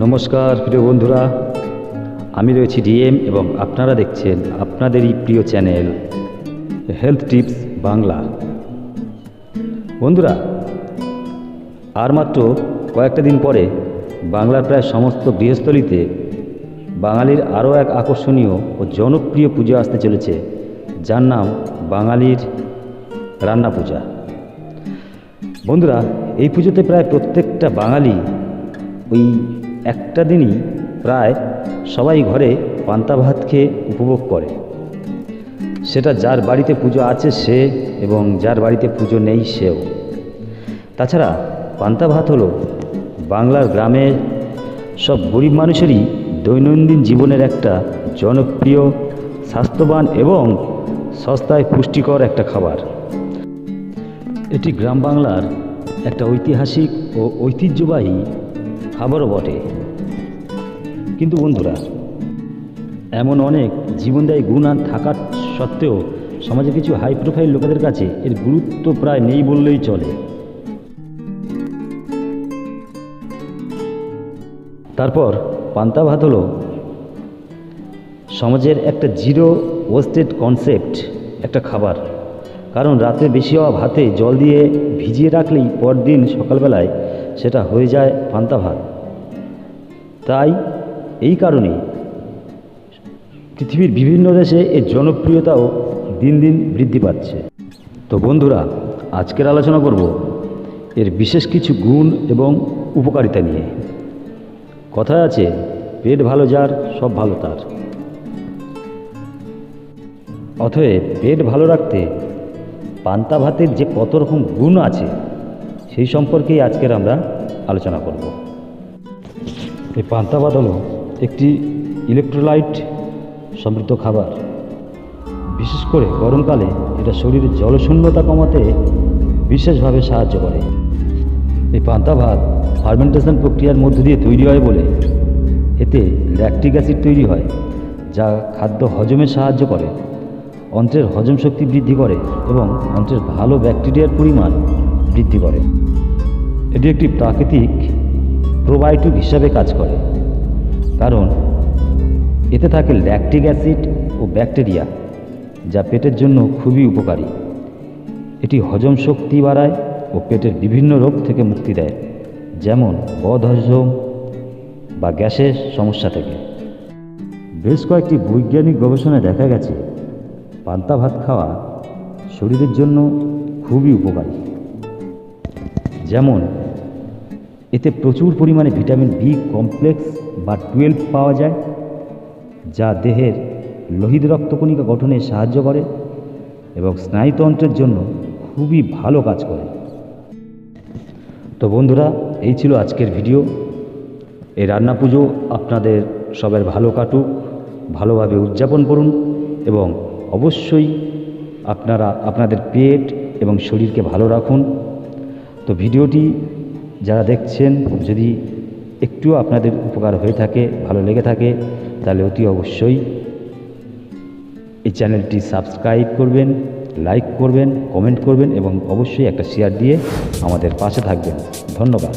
নমস্কার প্রিয় বন্ধুরা, আমি রয়েছি ডিএম এবং আপনারা দেখছেন আপনাদেরই প্রিয় চ্যানেল হেলথ টিপস বাংলা। বন্ধুরা, আর মাত্র কয়েকটা দিন পরে বাংলার প্রায় সমস্ত গৃহস্থলীতে বাঙালির আরও এক আকর্ষণীয় ও জনপ্রিয় পুজো আসতে চলেছে, যার নাম বাঙালির রান্না পূজা। বন্ধুরা, এই পুজোতে প্রায় প্রত্যেকটা বাঙালি ওই একটা দিনই প্রায় সবাই ঘরে পান্তা ভাত খেয়ে উপভোগ করে। সেটা যার বাড়িতে পুজো আছে সে এবং যার বাড়িতে পুজো নেই সেও। তাছাড়া পান্তা ভাত হলো বাংলার গ্রামের সব গরিব মানুষেরই দৈনন্দিন জীবনের একটা জনপ্রিয়, স্বাস্থ্যবান এবং সস্তায় পুষ্টিকর একটা খাবার। এটি গ্রাম বাংলার একটা ঐতিহাসিক ও ঐতিহ্যবাহী খাবারও বটে। কিন্তু বন্ধুরা, এমন অনেক জীবনদায়ী গুণ থাকার সত্ত্বেও সমাজে কিছু হাই প্রোফাইল লোকেদের কাছে এর গুরুত্ব প্রায় নেই বললেই চলে। তারপর পান্তা ভাত হলো সমাজের একটা জিরো ওয়েস্টেড কনসেপ্ট একটা খাবার। কারণ রাতে বেশি হওয়া ভাতে জল দিয়ে ভিজিয়ে রাখলেই পরদিন সকালবেলায় সেটা হয়ে যায় পান্তা ভাত। তাই এই কারণে পৃথিবীর বিভিন্ন দেশে এর জনপ্রিয়তাও দিন দিন বৃদ্ধি পাচ্ছে। তো বন্ধুরা, আজকের আলোচনা করব এর বিশেষ কিছু গুণ এবং উপকারিতা নিয়ে। কথায় আছে, পেট ভালো যার সব ভালো তার। অতএব পেট ভালো রাখতে পান্তা ভাতের যে কত রকম গুণ আছে সেই সম্পর্কেই আজকের আমরা আলোচনা করব। এই পান্তা ভাত হলো একটি ইলেকট্রোলাইট সমৃদ্ধ খাবার। বিশেষ করে গরমকালে এটা শরীরের জলশূন্যতা কমাতে বিশেষভাবে সাহায্য করে। এই পান্তা ভাত ফার্মেন্টেশন প্রক্রিয়ার মধ্য দিয়ে তৈরি হয় বলে এতে ল্যাকটিক অ্যাসিড তৈরি হয়, যা খাদ্য হজমে সাহায্য করে, অন্ত্রের হজম শক্তি বৃদ্ধি করে এবং অন্ত্রের ভালো ব্যাকটেরিয়ার পরিমাণ বৃদ্ধি করে। এটি একটি প্রাকৃতিক প্রোবায়োটিক হিসাবে কাজ করে, কারণ এতে থাকে ল্যাকটিক অ্যাসিড ও ব্যাকটেরিয়া, যা পেটের জন্য খুবই উপকারী। এটি হজম শক্তি বাড়ায় ও পেটের বিভিন্ন রোগ থেকে মুক্তি দেয়, যেমন বদহজম বা গ্যাসের সমস্যা থেকে। বেশ কয়েকটি বৈজ্ঞানিক গবেষণায় দেখা গেছে পান্তা ভাত খাওয়া শরীরের জন্য খুবই উপকারী। যেমন এতে প্রচুর পরিমাণে ভিটামিন বি কমপ্লেক্স বা 12 পাওয়া যায়, যা দেহের লোহিত রক্তকণিকা গঠনে সাহায্য করে এবং স্নায়ুতন্ত্রের জন্য খুবই ভালো কাজ করে। তো বন্ধুরা, এই ছিল আজকের ভিডিও। এই রান্না পুজো আপনাদের সবার ভালো কাটুক, ভালোভাবে উদযাপন করুন এবং অবশ্যই আপনারা আপনাদের পেট এবং শরীরকে ভালো রাখুন। তো ভিডিওটি যারা দেখছেন, যদি একটুও আপনাদের উপকার হয়ে থাকে, ভালো লেগে থাকে, তাহলে অতি অবশ্যই এই চ্যানেলটি সাবস্ক্রাইব করবেন, লাইক করবেন, কমেন্ট করবেন এবং অবশ্যই একটা শেয়ার দিয়ে আমাদের পাশে থাকবেন। ধন্যবাদ।